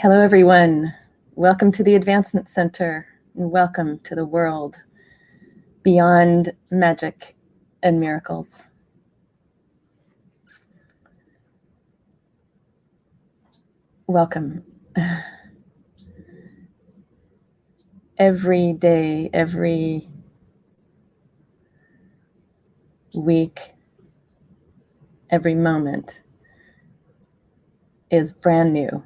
Hello, everyone. Welcome to the Advancement Center, and welcome to the world beyond magic and miracles. Welcome. Every day, every week, every moment is brand new.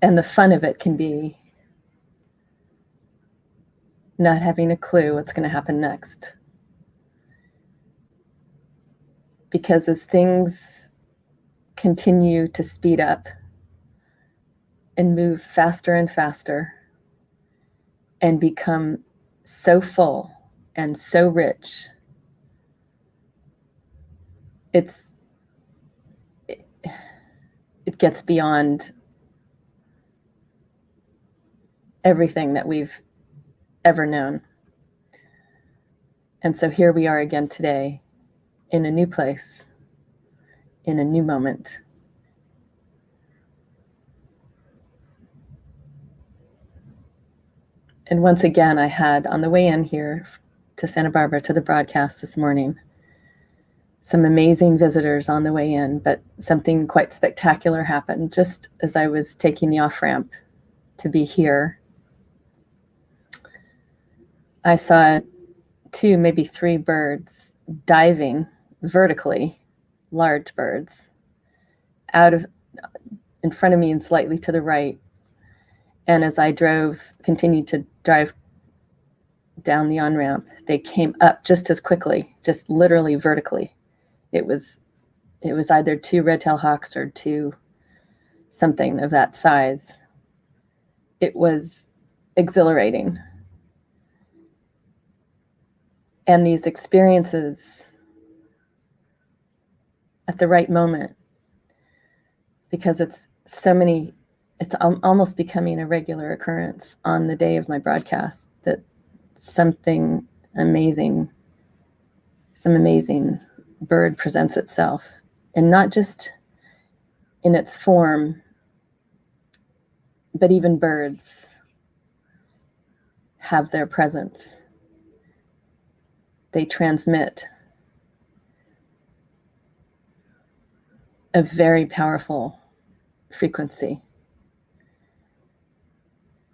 And the fun of it can be not having a clue what's going to happen next. Because as things continue to speed up and move faster and faster and become so full and so rich, it gets beyond everything that we've ever known. And so here we are again today in a new place, in a new moment. And once again, I had on the way in here to Santa Barbara to the broadcast this morning, some amazing visitors on the way in, but something quite spectacular happened just as I was taking the off-ramp to be here. I saw 2, maybe 3 birds diving vertically, large birds, out of in front of me and slightly to the right. And as I continued to drive down the on-ramp, they came up just as quickly, just literally vertically. It was either 2 red-tailed hawks or 2 something of that size. It was exhilarating. And these experiences at the right moment, because it's almost becoming a regular occurrence on the day of my broadcast that something amazing, some amazing bird presents itself, and not just in its form, but even birds have their presence. They transmit a very powerful frequency,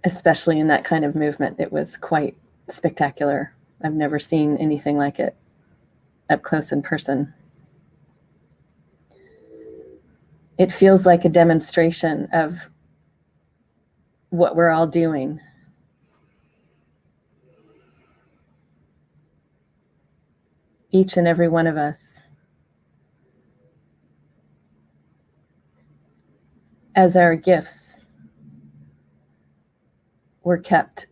especially in that kind of movement. It was quite spectacular. I've never seen anything like it up close in person. It feels like a demonstration of what we're all doing. Each and every one of us, as our gifts were kept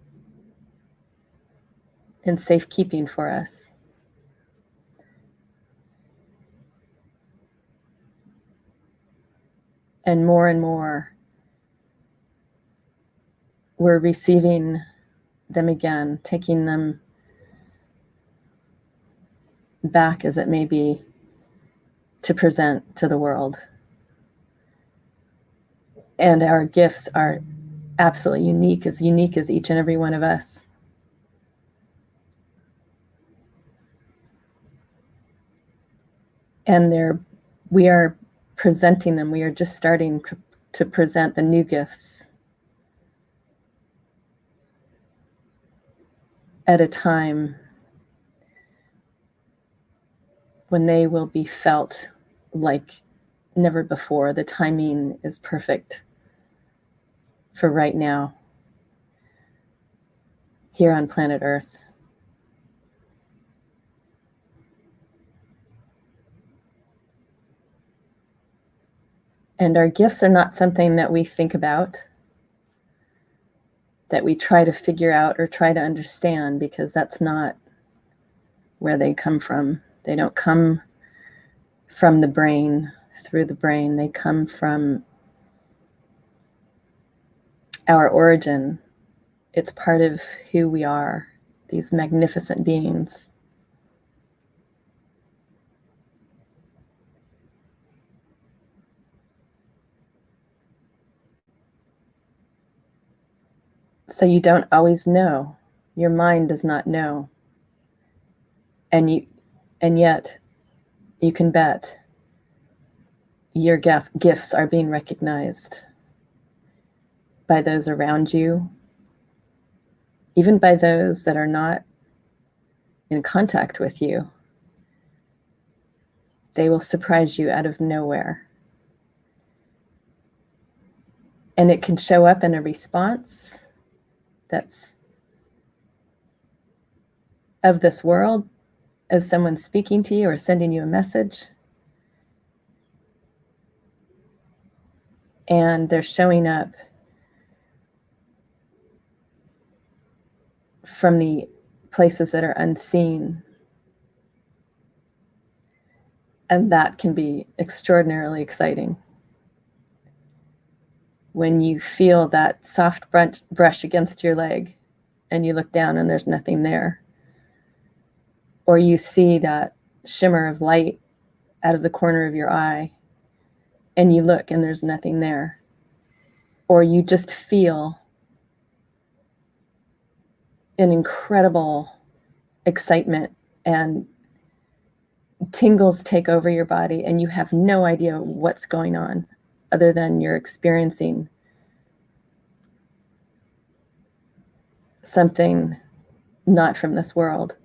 in safekeeping for us. And more, we're receiving them again, taking them back, as it may be, to present to the world. And our gifts are absolutely unique as each and every one of us. And we are presenting them. We are just starting to present the new gifts at a time when they will be felt like never before. The timing is perfect for right now, here on planet Earth. And our gifts are not something that we think about, that we try to figure out or try to understand, because that's not where they come from. They don't come from the brain, through the brain. They come from our origin. It's part of who we are, these magnificent beings. So you don't always know. Your mind does not know. And yet you can bet your gifts are being recognized by those around you, even by those that are not in contact with you. They will surprise you out of nowhere. And it can show up in a response that's of this world, as someone speaking to you or sending you a message. And they're showing up from the places that are unseen. And that can be extraordinarily exciting. When you feel that soft brush against your leg and you look down and there's nothing there. Or you see that shimmer of light out of the corner of your eye and you look and there's nothing there. Or you just feel an incredible excitement and tingles take over your body and you have no idea what's going on other than you're experiencing something not from this world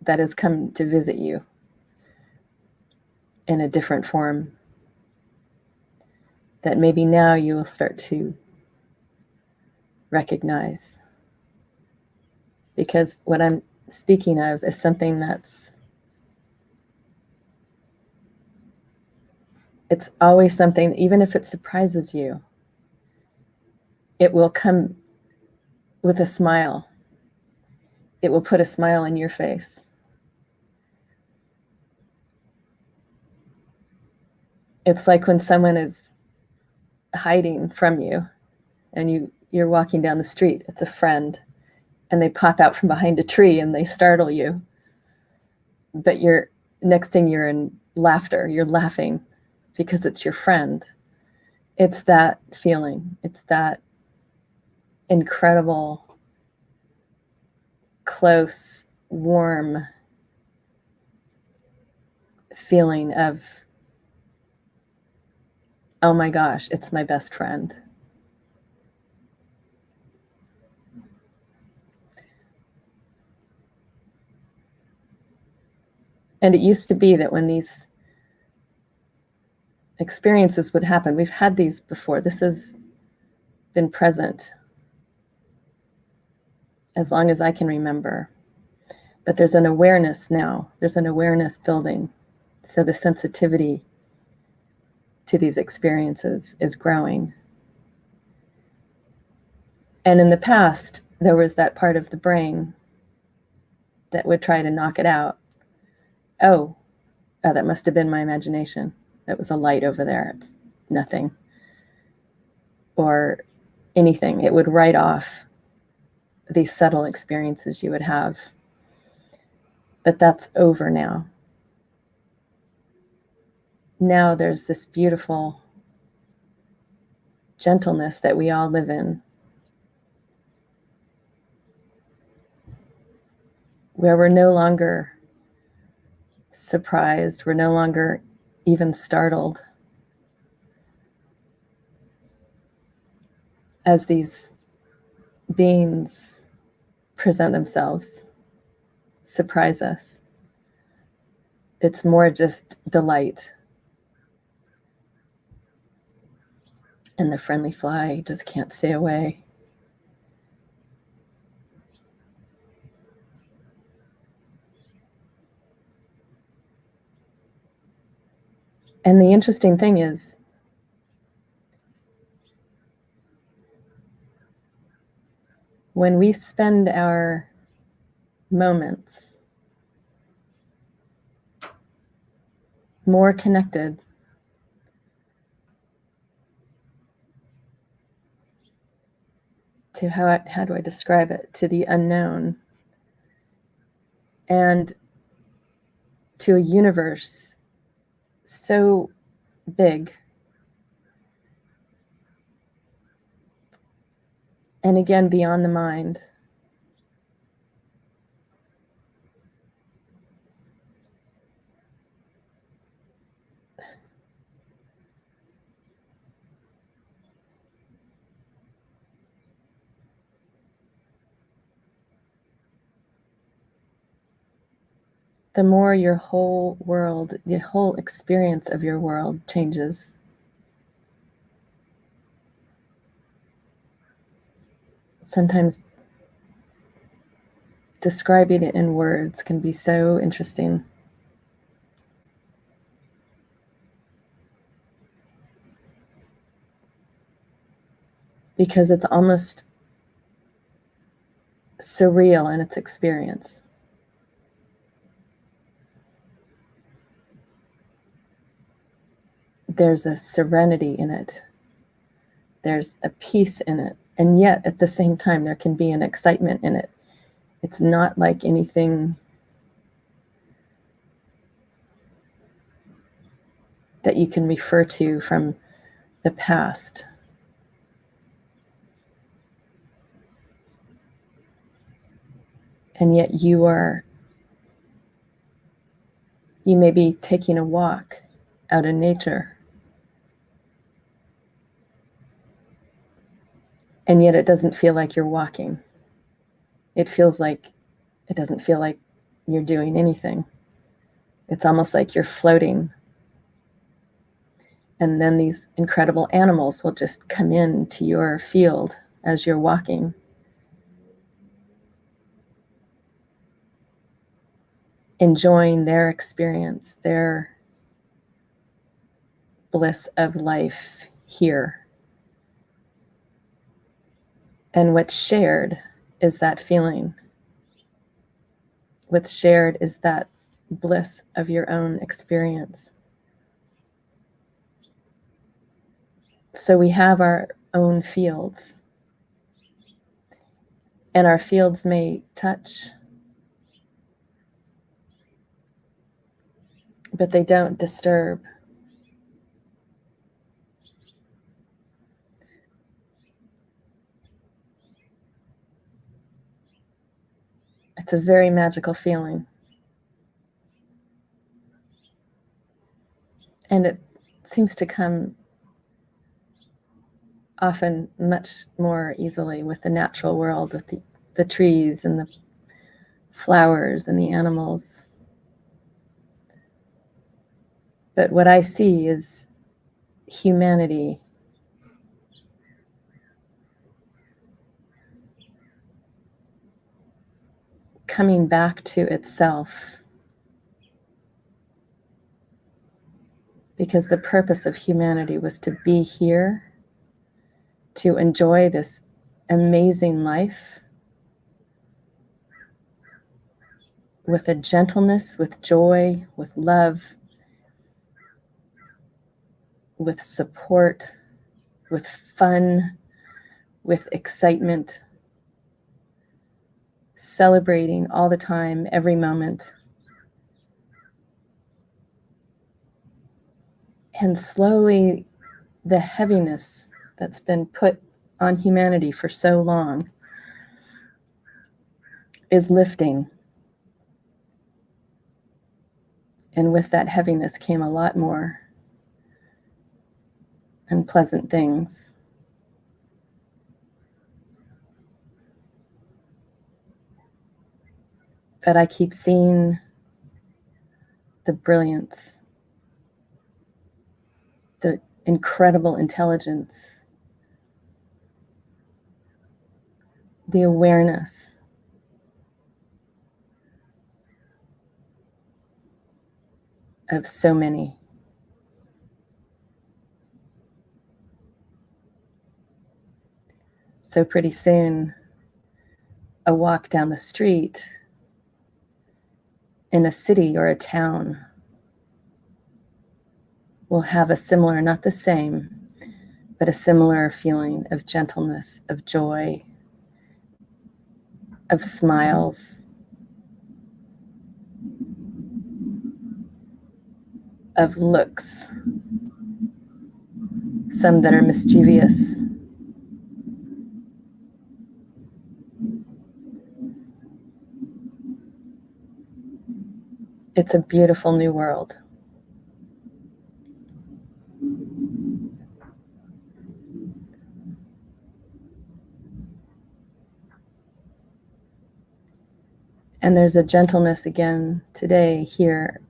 that has come to visit you in a different form that maybe now you will start to recognize. Because what I'm speaking of is something it's always something, even if it surprises you, it will come with a smile. It will put a smile on your face. It's like when someone is hiding from you and you're walking down the street, it's a friend, and they pop out from behind a tree and they startle you. But next thing you're in laughter, you're laughing because it's your friend. It's that feeling. It's that incredible, close, warm feeling of, oh my gosh, it's my best friend. And it used to be that when these experiences would happen, we've had these before. This has been present as long as I can remember. But there's an awareness now. There's an awareness building. So the sensitivity to these experiences is growing. And in the past, there was that part of the brain that would try to knock it out. Oh, that must have been my imagination. That was a light over there. It's nothing. Or anything. It would write off these subtle experiences you would have. But that's over now. Now there's this beautiful gentleness that we all live in, where we're no longer surprised, we're no longer even startled as these beings present themselves, surprise us. It's more just delight. And the friendly fly just can't stay away. And the interesting thing is, when we spend our moments more connected to how do I describe it, to the unknown and to a universe so big And again, beyond the mind. The more your whole world, the whole experience of your world changes. Sometimes describing it in words can be so interesting. Because it's almost surreal in its experience. There's a serenity in it. There's a peace in it. And yet, at the same time, there can be an excitement in it. It's not like anything that you can refer to from the past. And yet you may be taking a walk out in nature. And yet it doesn't feel like you're walking. It doesn't feel like you're doing anything. It's almost like you're floating. And then these incredible animals will just come into your field as you're walking. Enjoying their experience, their bliss of life here. And what's shared is that feeling. What's shared is that bliss of your own experience. So we have our own fields, and our fields may touch, but they don't disturb. It's a very magical feeling. And it seems to come often much more easily with the natural world, with the trees and the flowers and the animals. But what I see is humanity coming back to itself. Because the purpose of humanity was to be here, to enjoy this amazing life with a gentleness, with joy, with love, with support, with fun, with excitement, celebrating all the time, every moment. And slowly, the heaviness that's been put on humanity for so long is lifting. And with that heaviness came a lot more unpleasant things. But I keep seeing the brilliance, the incredible intelligence, the awareness. Of so many. So pretty soon, a walk down the street in a city or a town will have a similar, not the same, but a similar feeling of gentleness, of joy, of smiles, of looks, some that are mischievous, It's a beautiful new world. And there's a gentleness again today here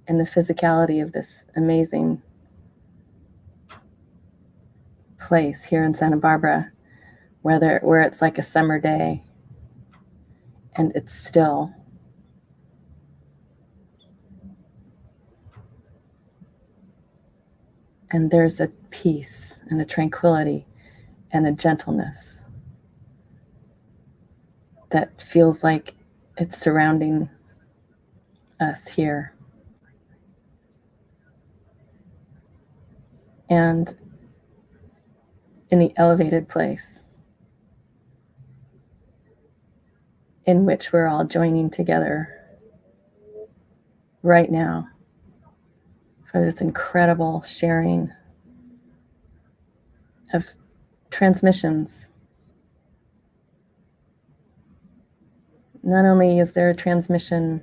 in the physicality of this amazing place here in Santa Barbara, where it's like a summer day and it's still. And there's a peace and a tranquility and a gentleness that feels like it's surrounding us here. And in the elevated place in which we're all joining together right now for this incredible sharing of transmissions. Not only is there a transmission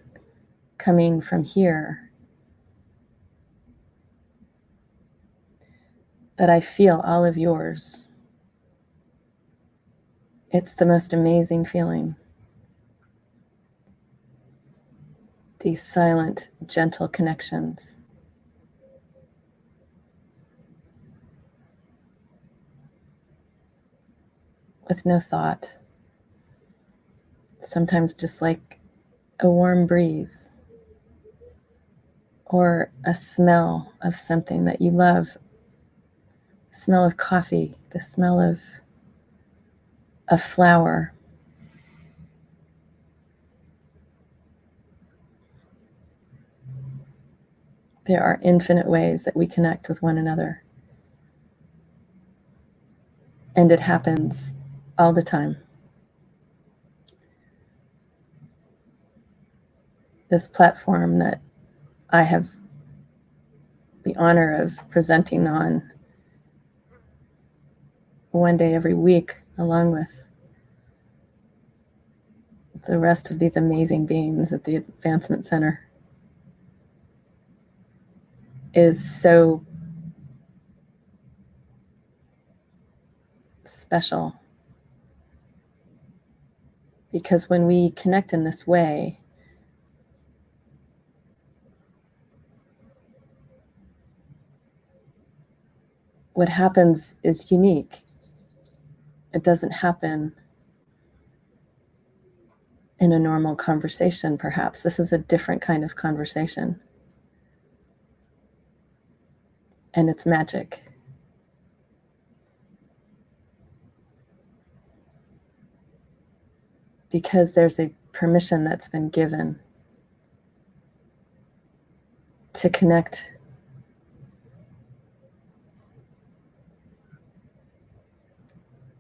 coming from here, but I feel all of yours. It's the most amazing feeling. These silent, gentle connections. With no thought. Sometimes just like a warm breeze or a smell of something that you love. The smell of coffee, the smell of a flower. There are infinite ways that we connect with one another. And it happens all the time. This platform that I have the honor of presenting on one day every week, along with the rest of these amazing beings at the Advancement Center, is so special. Because when we connect in this way, what happens is unique. It doesn't happen in a normal conversation, perhaps. This is a different kind of conversation. And it's magic. Because there's a permission that's been given to connect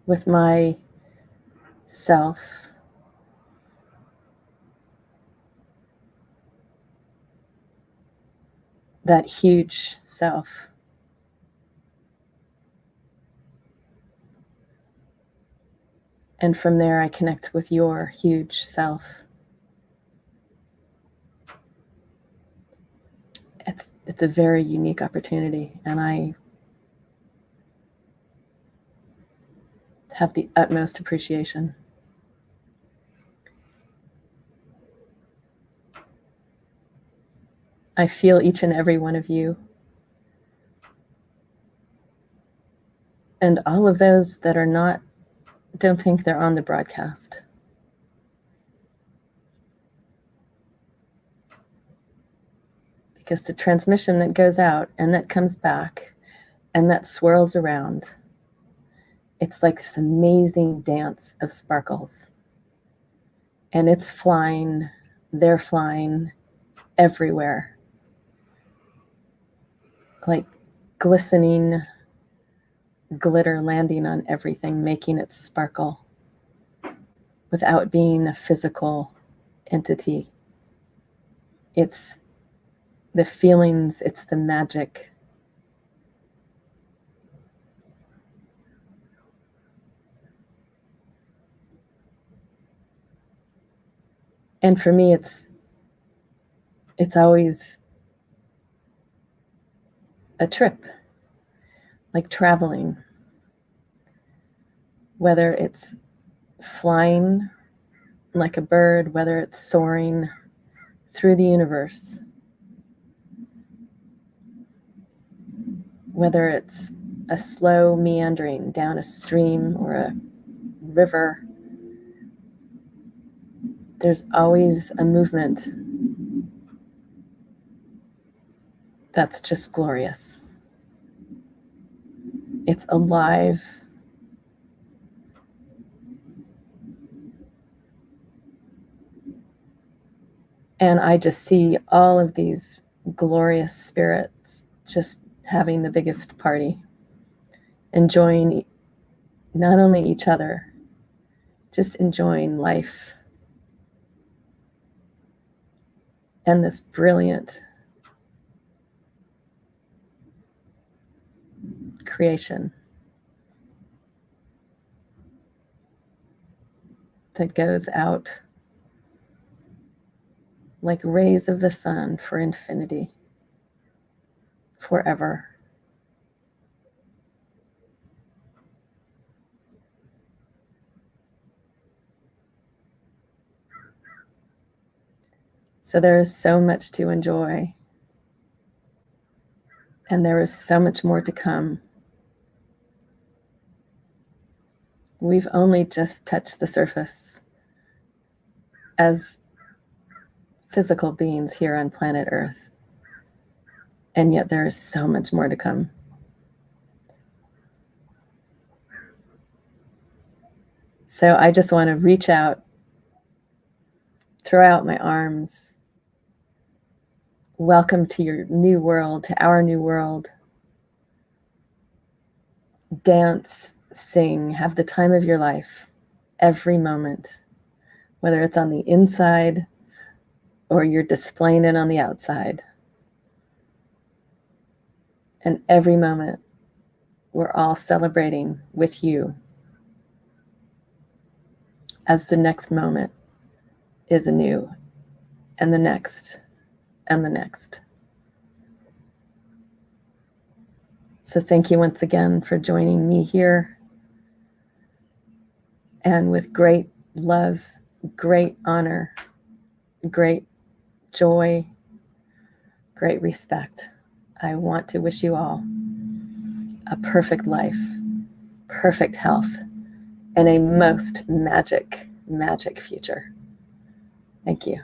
with my self, that huge self. And from there, I connect with your huge self. It's a very unique opportunity, and I have the utmost appreciation. I feel each and every one of you, and all of those that are not, don't think they're on the broadcast. Because the transmission that goes out and that comes back and that swirls around, it's like this amazing dance of sparkles. And it's flying, they're flying everywhere. Like glistening glitter landing on everything, making it sparkle without being a physical entity. It's the feelings, it's the magic. And for me, it's It's always a trip, like traveling, whether it's flying like a bird, whether it's soaring through the universe, whether it's a slow meandering down a stream or a river. There's always a movement that's just glorious. It's alive. And I just see all of these glorious spirits just having the biggest party, enjoying not only each other, just enjoying life and this brilliant creation that goes out like rays of the sun for infinity, forever. So there is so much to enjoy, and there is so much more to come. We've only just touched the surface as physical beings here on planet Earth, and yet there is so much more to come. So I just want to reach out, throw out my arms. Welcome to your new world, to our new world. Dance, sing, have the time of your life, every moment, whether it's on the inside or you're displaying it on the outside. And every moment, we're all celebrating with you as the next moment is anew, and the next, and the next. So thank you once again for joining me here. And with great love, great honor, great joy, great respect, I want to wish you all a perfect life, perfect health, and a most magic, magic future. Thank you.